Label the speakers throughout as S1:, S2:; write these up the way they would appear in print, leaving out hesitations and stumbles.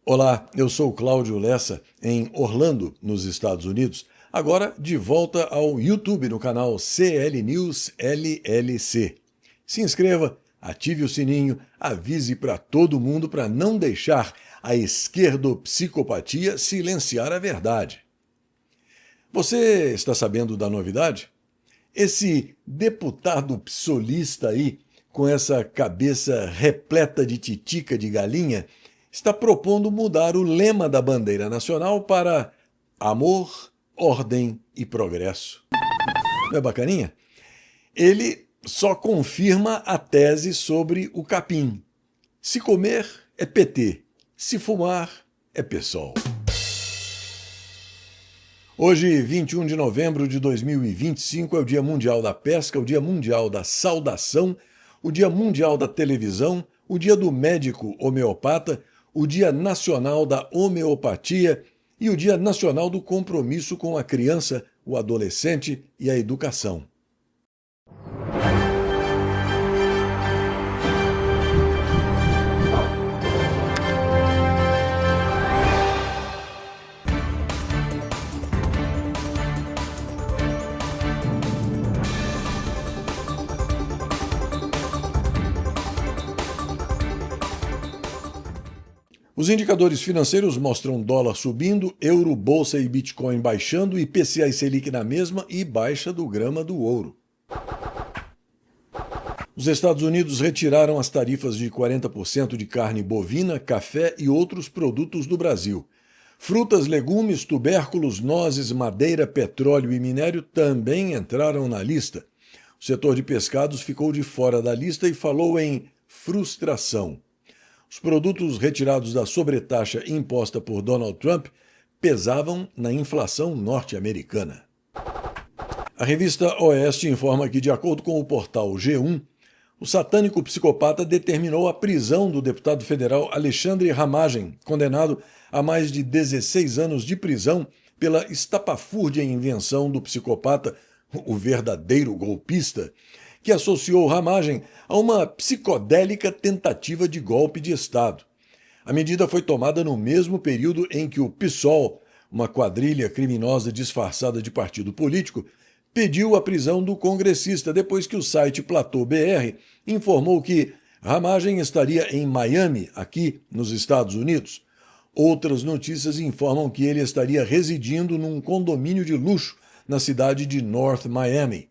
S1: Olá, eu sou Cláudio Lessa, em Orlando, nos Estados Unidos. Agora de volta ao YouTube no canal CL News LLC. Se inscreva, ative o sininho, avise para todo mundo para não deixar a esquerdopsicopatia silenciar a verdade. Você está sabendo da novidade? Esse deputado psolista aí, com essa cabeça repleta de titica de galinha, está propondo mudar o lema da bandeira nacional para amor, ordem e progresso. Não é bacaninha? Ele só confirma a tese sobre o capim. Se comer, é PT. Se fumar, é PSOL. Hoje, 21 de novembro de 2025, é o Dia Mundial da Pesca, o Dia Mundial da Saudação, o Dia Mundial da Televisão, o Dia do Médico Homeopata, o Dia Nacional da Homeopatia e o Dia Nacional do Compromisso com a Criança, o Adolescente e a Educação. Os indicadores financeiros mostram dólar subindo, euro, bolsa e Bitcoin baixando, IPCA e Selic na mesma e baixa do grama do ouro. Os Estados Unidos retiraram as tarifas de 40% de carne bovina, café e outros produtos do Brasil. Frutas, legumes, tubérculos, nozes, madeira, petróleo e minério também entraram na lista. O setor de pescados ficou de fora da lista e falou em frustração. Os produtos retirados da sobretaxa imposta por Donald Trump pesavam na inflação norte-americana. A revista Oeste informa que, de acordo com o portal G1, o satânico psicopata determinou a prisão do deputado federal Alexandre Ramagem, condenado a mais de 16 anos de prisão pela estapafúrdia invenção do psicopata, o verdadeiro golpista, que associou Ramagem a uma psicodélica tentativa de golpe de Estado. A medida foi tomada no mesmo período em que o PSOL, uma quadrilha criminosa disfarçada de partido político, pediu a prisão do congressista depois que o site Platô BR informou que Ramagem estaria em Miami, aqui nos Estados Unidos. Outras notícias informam que ele estaria residindo num condomínio de luxo na cidade de North Miami.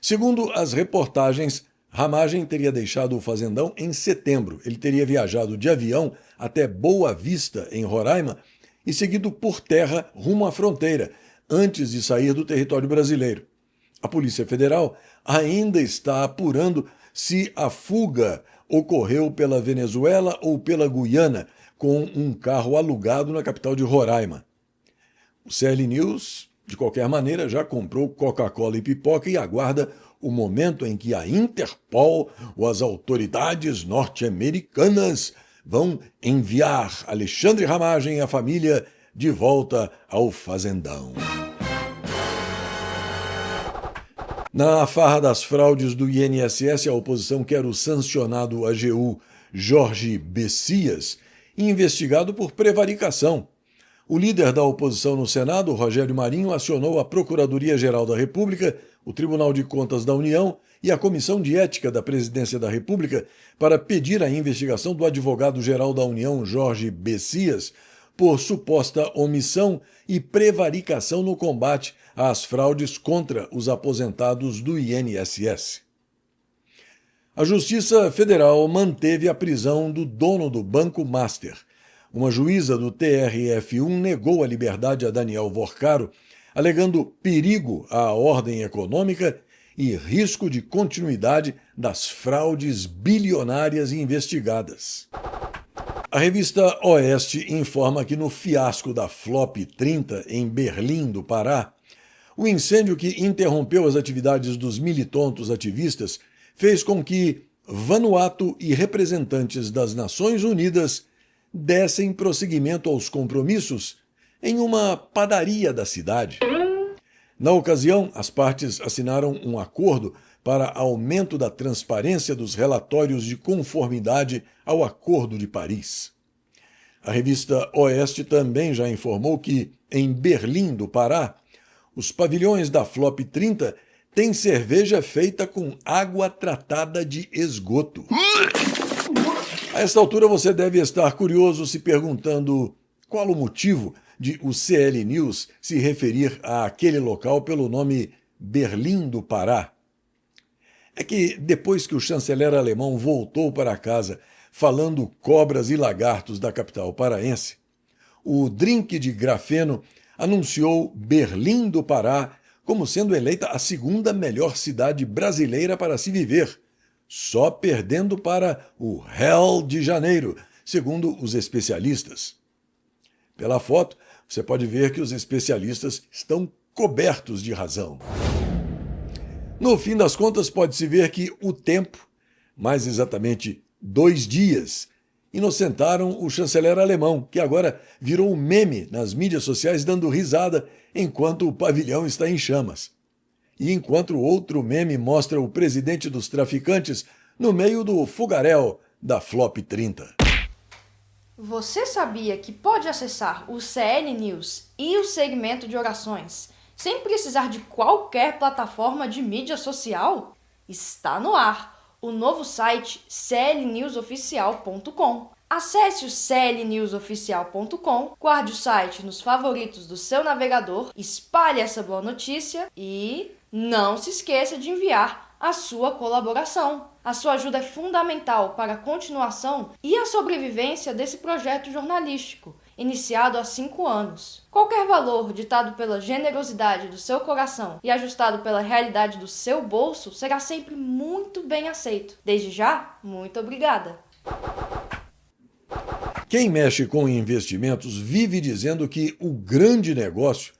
S1: Segundo as reportagens, Ramagem teria deixado o fazendão em setembro. Ele teria viajado de avião até Boa Vista, em Roraima, e seguido por terra rumo à fronteira, antes de sair do território brasileiro. A Polícia Federal ainda está apurando se a fuga ocorreu pela Venezuela ou pela Guiana, com um carro alugado na capital de Roraima. O CL News, de qualquer maneira, já comprou Coca-Cola e pipoca e aguarda o momento em que a Interpol ou as autoridades norte-americanas vão enviar Alexandre Ramagem e a família de volta ao fazendão. Na farra das fraudes do INSS, a oposição quer o sancionado AGU Jorge Bessias investigado por prevaricação. O líder da oposição no Senado, Rogério Marinho, acionou a Procuradoria-Geral da República, o Tribunal de Contas da União e a Comissão de Ética da Presidência da República para pedir a investigação do advogado-geral da União, Jorge Bessias, por suposta omissão e prevaricação no combate às fraudes contra os aposentados do INSS. A Justiça Federal manteve a prisão do dono do Banco Master. Uma juíza do TRF1 negou a liberdade a Daniel Vorcaro, alegando perigo à ordem econômica e risco de continuidade das fraudes bilionárias investigadas. A revista Oeste informa que no fiasco da Flop 30 em Berlim, do Pará, o incêndio que interrompeu as atividades dos militontos ativistas fez com que Vanuatu e representantes das Nações Unidas dessem prosseguimento aos compromissos em uma padaria da cidade. Na ocasião, as partes assinaram um acordo para aumento da transparência dos relatórios de conformidade ao Acordo de Paris. A revista Oeste também já informou que, em Berlim do Pará, os pavilhões da Flop 30 têm cerveja feita com água tratada de esgoto. A esta altura você deve estar curioso se perguntando qual o motivo de o CL News se referir àquele local pelo nome Berlim do Pará. É que depois que o chanceler alemão voltou para casa falando cobras e lagartos da capital paraense, o drink de grafeno anunciou Berlim do Pará como sendo eleita a segunda melhor cidade brasileira para se viver, só perdendo para o Rio de Janeiro, segundo os especialistas. Pela foto, você pode ver que os especialistas estão cobertos de razão. No fim das contas, pode-se ver que o tempo, mais exatamente 2 dias, inocentaram o chanceler alemão, que agora virou um meme nas mídias sociais dando risada enquanto o pavilhão está em chamas. E enquanto outro meme mostra o presidente dos traficantes no meio do fogaréu da Flop 30.
S2: Você sabia que pode acessar o CL News e o segmento de orações sem precisar de qualquer plataforma de mídia social? Está no ar o novo site clnewsoficial.com. Acesse o clnewsoficial.com, guarde o site nos favoritos do seu navegador, espalhe essa boa notícia e não se esqueça de enviar a sua colaboração. A sua ajuda é fundamental para a continuação e a sobrevivência desse projeto jornalístico, iniciado há 5 anos. Qualquer valor ditado pela generosidade do seu coração e ajustado pela realidade do seu bolso será sempre muito bem aceito. Desde já, muito obrigada!
S1: Quem mexe com investimentos vive dizendo que o grande negócio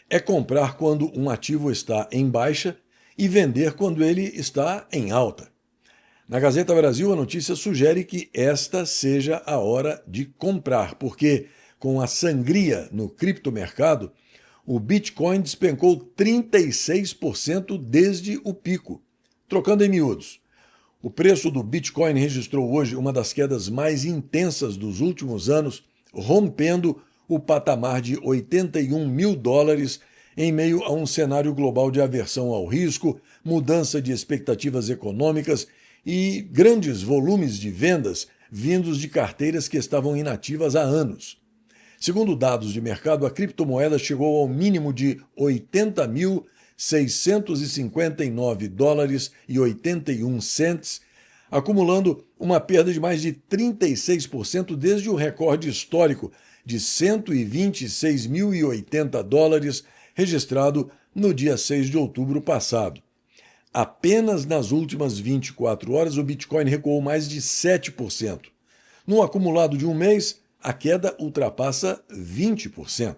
S1: é comprar quando um ativo está em baixa e vender quando ele está em alta. Na Gazeta Brasil, a notícia sugere que esta seja a hora de comprar, porque, com a sangria no criptomercado, o Bitcoin despencou 36% desde o pico. Trocando em miúdos, o preço do Bitcoin registrou hoje uma das quedas mais intensas dos últimos anos, rompendo o patamar de $81 mil em meio a um cenário global de aversão ao risco, mudança de expectativas econômicas e grandes volumes de vendas vindos de carteiras que estavam inativas há anos. Segundo dados de mercado, a criptomoeda chegou ao mínimo de $80.659,81, acumulando uma perda de mais de 36% desde o recorde histórico de $126.080 registrado no dia 6 de outubro passado. Apenas nas últimas 24 horas, o Bitcoin recuou mais de 7%. No acumulado de um mês, a queda ultrapassa 20%.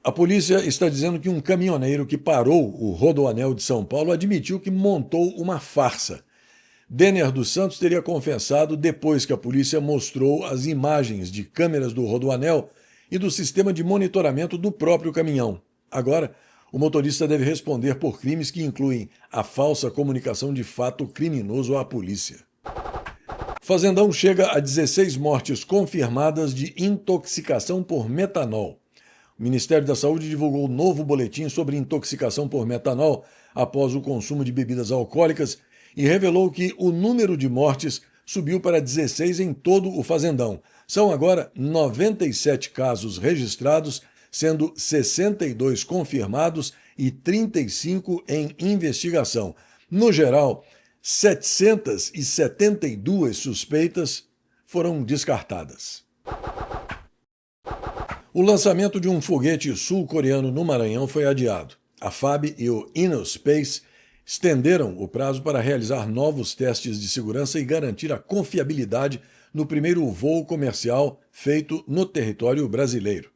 S1: A polícia está dizendo que um caminhoneiro que parou o Rodoanel de São Paulo admitiu que montou uma farsa. Denner dos Santos teria confessado depois que a polícia mostrou as imagens de câmeras do Rodoanel e do sistema de monitoramento do próprio caminhão. Agora, o motorista deve responder por crimes que incluem a falsa comunicação de fato criminoso à polícia. Fazendão chega a 16 mortes confirmadas de intoxicação por metanol. O Ministério da Saúde divulgou um novo boletim sobre intoxicação por metanol após o consumo de bebidas alcoólicas e revelou que o número de mortes subiu para 16 em todo o Fazendão. São agora 97 casos registrados, sendo 62 confirmados e 35 em investigação. No geral, 772 suspeitas foram descartadas. O lançamento de um foguete sul-coreano no Maranhão foi adiado. A FAB e o Innospace estenderam o prazo para realizar novos testes de segurança e garantir a confiabilidade no primeiro voo comercial feito no território brasileiro.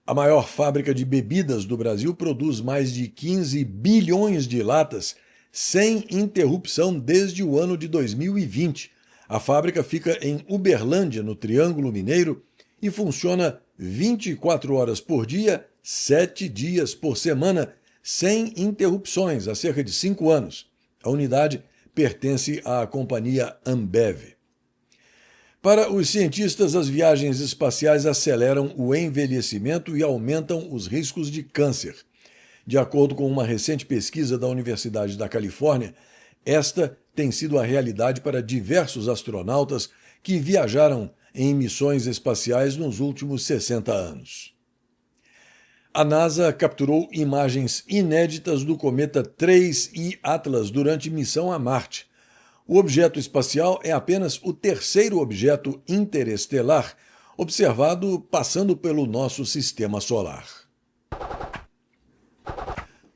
S1: A maior fábrica de bebidas do Brasil produz mais de 15 bilhões de latas sem interrupção desde o ano de 2020. A fábrica fica em Uberlândia, no Triângulo Mineiro, e funciona 24 horas por dia, 7 dias por semana, sem interrupções, há cerca de 5 anos. A unidade pertence à companhia Ambev. Para os cientistas, as viagens espaciais aceleram o envelhecimento e aumentam os riscos de câncer. De acordo com uma recente pesquisa da Universidade da Califórnia, esta tem sido a realidade para diversos astronautas que viajaram em missões espaciais nos últimos 60 anos. A NASA capturou imagens inéditas do cometa 3I Atlas durante missão a Marte. O objeto espacial é apenas o terceiro objeto interestelar observado passando pelo nosso sistema solar.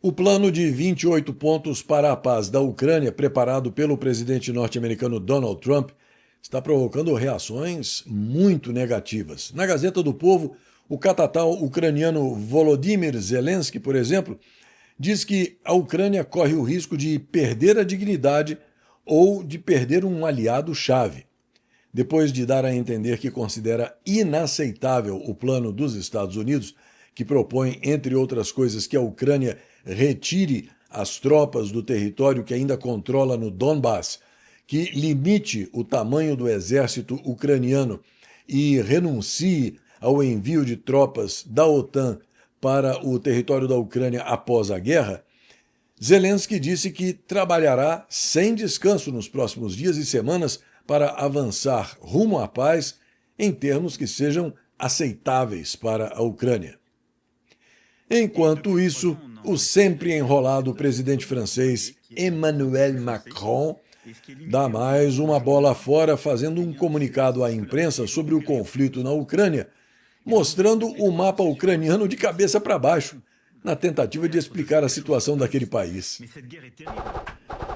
S1: O plano de 28 pontos para a paz da Ucrânia, preparado pelo presidente norte-americano Donald Trump, está provocando reações muito negativas. Na Gazeta do Povo, o catatal ucraniano Volodymyr Zelensky, por exemplo, diz que a Ucrânia corre o risco de perder a dignidade ou de perder um aliado-chave. Depois de dar a entender que considera inaceitável o plano dos Estados Unidos, que propõe, entre outras coisas, que a Ucrânia retire as tropas do território que ainda controla no Donbass, que limite o tamanho do exército ucraniano e renuncie ao envio de tropas da OTAN para o território da Ucrânia após a guerra, Zelensky disse que trabalhará sem descanso nos próximos dias e semanas para avançar rumo à paz em termos que sejam aceitáveis para a Ucrânia. Enquanto isso, o sempre enrolado presidente francês Emmanuel Macron dá mais uma bola fora, fazendo um comunicado à imprensa sobre o conflito na Ucrânia, mostrando o mapa ucraniano de cabeça para baixo, na tentativa de explicar a situação daquele país.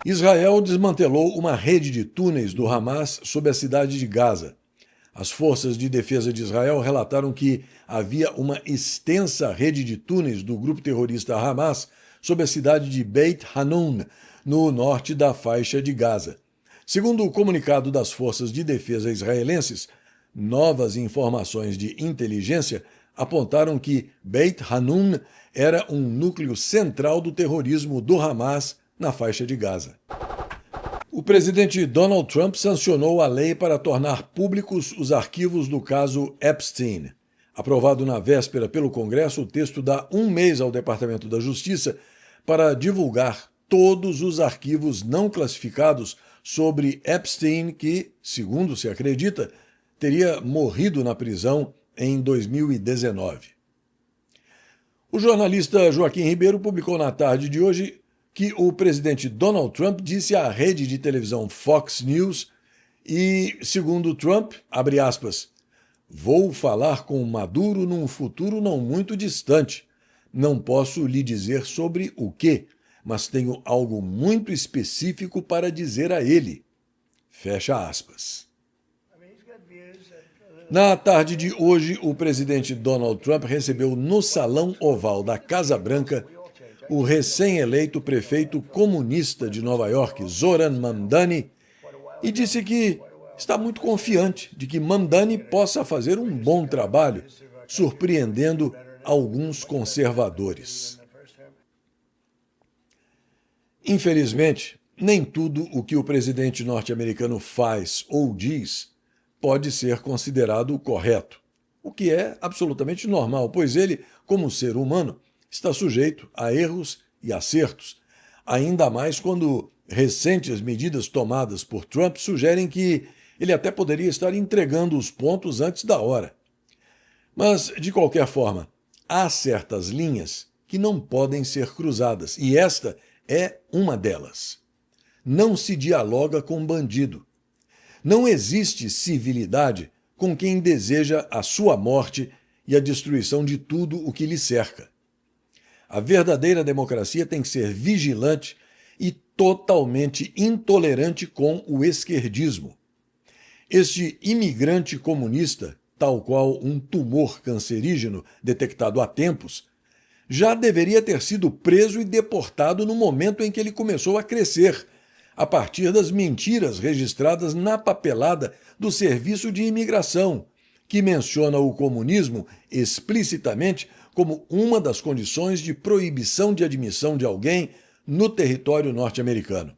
S1: Israel desmantelou uma rede de túneis do Hamas sob a cidade de Gaza. As forças de defesa de Israel relataram que havia uma extensa rede de túneis do grupo terrorista Hamas sob a cidade de Beit Hanun, no norte da faixa de Gaza. Segundo o comunicado das forças de defesa israelenses, novas informações de inteligência apontaram que Beit Hanun era um núcleo central do terrorismo do Hamas na faixa de Gaza. O presidente Donald Trump sancionou a lei para tornar públicos os arquivos do caso Epstein. Aprovado na véspera pelo Congresso, o texto dá um mês ao Departamento da Justiça para divulgar todos os arquivos não classificados sobre Epstein, que, segundo se acredita, teria morrido na prisão em 2019. O jornalista Joaquim Ribeiro publicou na tarde de hoje que o presidente Donald Trump disse à rede de televisão Fox News e, segundo Trump, abre aspas, vou falar com Maduro num futuro não muito distante. Não posso lhe dizer sobre o quê, mas tenho algo muito específico para dizer a ele. Fecha aspas. Na tarde de hoje, o presidente Donald Trump recebeu no Salão Oval da Casa Branca o recém-eleito prefeito comunista de Nova York, Zoran Mamdani, e disse que está muito confiante de que Mamdani possa fazer um bom trabalho, surpreendendo alguns conservadores. Infelizmente, nem tudo o que o presidente norte-americano faz ou diz pode ser considerado correto, o que é absolutamente normal, pois ele, como ser humano, está sujeito a erros e acertos, ainda mais quando recentes medidas tomadas por Trump sugerem que ele até poderia estar entregando os pontos antes da hora. Mas, de qualquer forma, há certas linhas que não podem ser cruzadas, e esta é uma delas. Não se dialoga com bandido. Não existe civilidade com quem deseja a sua morte e a destruição de tudo o que lhe cerca. A verdadeira democracia tem que ser vigilante e totalmente intolerante com o esquerdismo. Este imigrante comunista, tal qual um tumor cancerígeno detectado há tempos, já deveria ter sido preso e deportado no momento em que ele começou a crescer, a partir das mentiras registradas na papelada do Serviço de Imigração, que menciona o comunismo explicitamente como uma das condições de proibição de admissão de alguém no território norte-americano.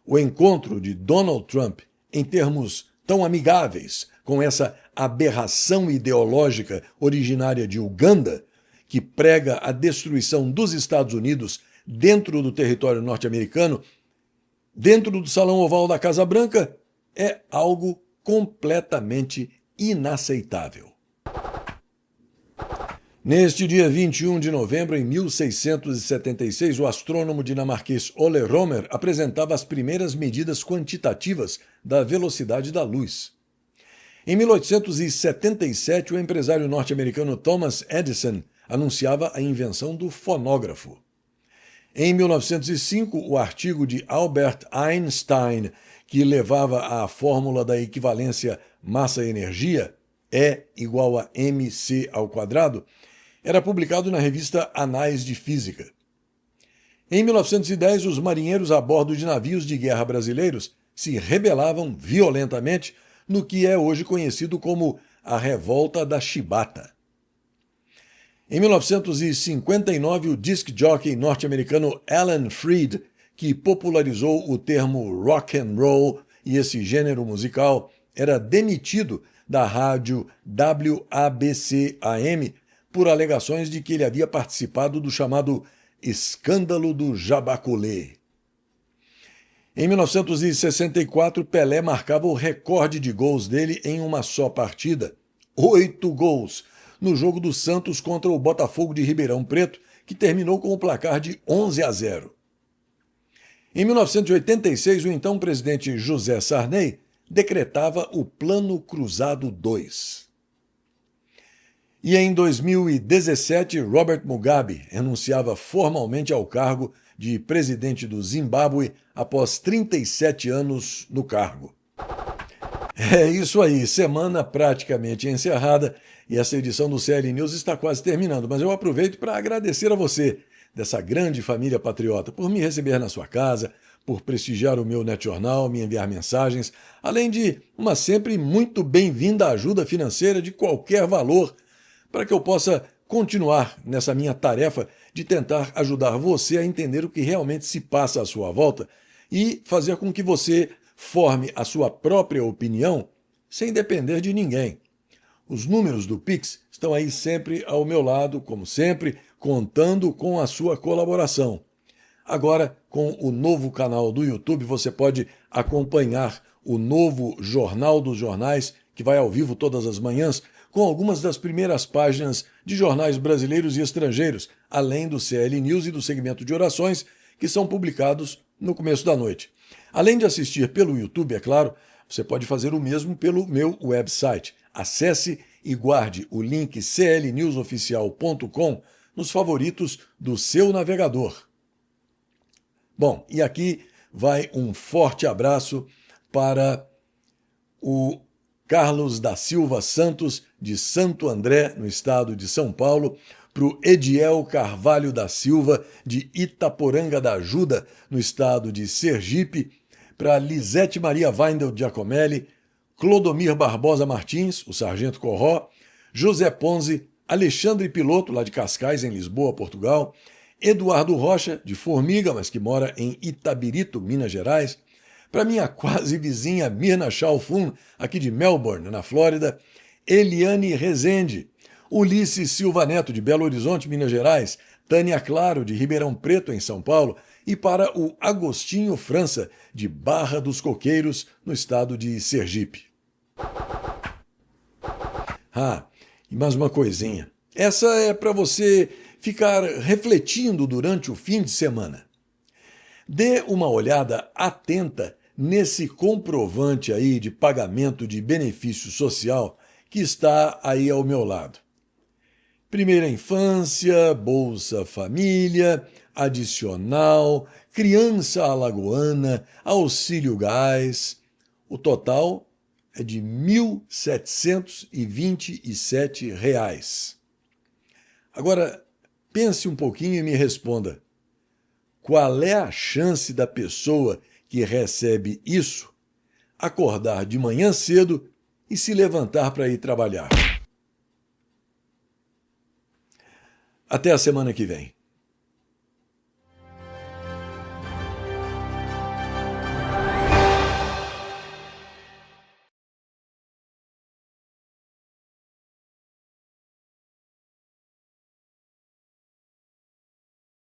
S1: O encontro de Donald Trump, em termos tão amigáveis com essa aberração ideológica originária de Uganda, que prega a destruição dos Estados Unidos dentro do território norte-americano, dentro do Salão Oval da Casa Branca, é algo completamente inaceitável. Neste dia 21 de novembro, em 1676, o astrônomo dinamarquês Ole Romer apresentava as primeiras medidas quantitativas da velocidade da luz. Em 1877, o empresário norte-americano Thomas Edison anunciava a invenção do fonógrafo. Em 1905, o artigo de Albert Einstein, que levava à fórmula da equivalência massa-energia, E igual a mc², era publicado na revista Anais de Física. Em 1910, os marinheiros a bordo de navios de guerra brasileiros se rebelavam violentamente no que é hoje conhecido como a Revolta da Chibata. Em 1959, o disc jockey norte-americano Alan Freed, que popularizou o termo rock and roll e esse gênero musical, era demitido da rádio WABC-AM por alegações de que ele havia participado do chamado Escândalo do Jabaculê. Em 1964, Pelé marcava o recorde de gols dele em uma só partida, 8 gols, no jogo do Santos contra o Botafogo de Ribeirão Preto, que terminou com o placar de 11-0. Em 1986, o então presidente José Sarney decretava o Plano Cruzado II. E em 2017, Robert Mugabe renunciava formalmente ao cargo de presidente do Zimbábue após 37 anos no cargo. É isso aí, semana praticamente encerrada e essa edição do CL News está quase terminando, mas eu aproveito para agradecer a você, dessa grande família patriota, por me receber na sua casa, por prestigiar o meu NetJornal, me enviar mensagens, além de uma sempre muito bem-vinda ajuda financeira de qualquer valor, para que eu possa continuar nessa minha tarefa de tentar ajudar você a entender o que realmente se passa à sua volta e fazer com que você forme a sua própria opinião sem depender de ninguém. Os números do Pix estão aí sempre ao meu lado, como sempre, contando com a sua colaboração. Agora, com o novo canal do YouTube, você pode acompanhar o novo Jornal dos Jornais, que vai ao vivo todas as manhãs, com algumas das primeiras páginas de jornais brasileiros e estrangeiros, além do CL News e do segmento de orações, que são publicados no começo da noite. Além de assistir pelo YouTube, é claro, você pode fazer o mesmo pelo meu website. Acesse e guarde o link clnewsoficial.com nos favoritos do seu navegador. Bom, e aqui vai um forte abraço para o Carlos da Silva Santos, de Santo André, no estado de São Paulo, para o Ediel Carvalho da Silva, de Itaporanga da Ajuda, no estado de Sergipe, para Lisete Maria Weindel Giacomelli, Clodomir Barbosa Martins, o Sargento Corró, José Ponzi, Alexandre Piloto, lá de Cascais, em Lisboa, Portugal, Eduardo Rocha, de Formiga, mas que mora em Itabirito, Minas Gerais, para minha quase vizinha Mirna Chalfun, aqui de Melbourne, na Flórida, Eliane Rezende, Ulisses Silva Neto, de Belo Horizonte, Minas Gerais, Tânia Claro, de Ribeirão Preto, em São Paulo, e para o Agostinho França, de Barra dos Coqueiros, no estado de Sergipe. E mais uma coisinha. Essa é para você ficar refletindo durante o fim de semana. Dê uma olhada atenta nesse comprovante aí de pagamento de benefício social que está aí ao meu lado. Primeira infância, Bolsa Família, adicional, criança alagoana, auxílio gás. O total é de R$ 1.727. Agora, pense um pouquinho e me responda. Qual é a chance da pessoa que recebe isso acordar de manhã cedo e se levantar para ir trabalhar? Até a semana que vem.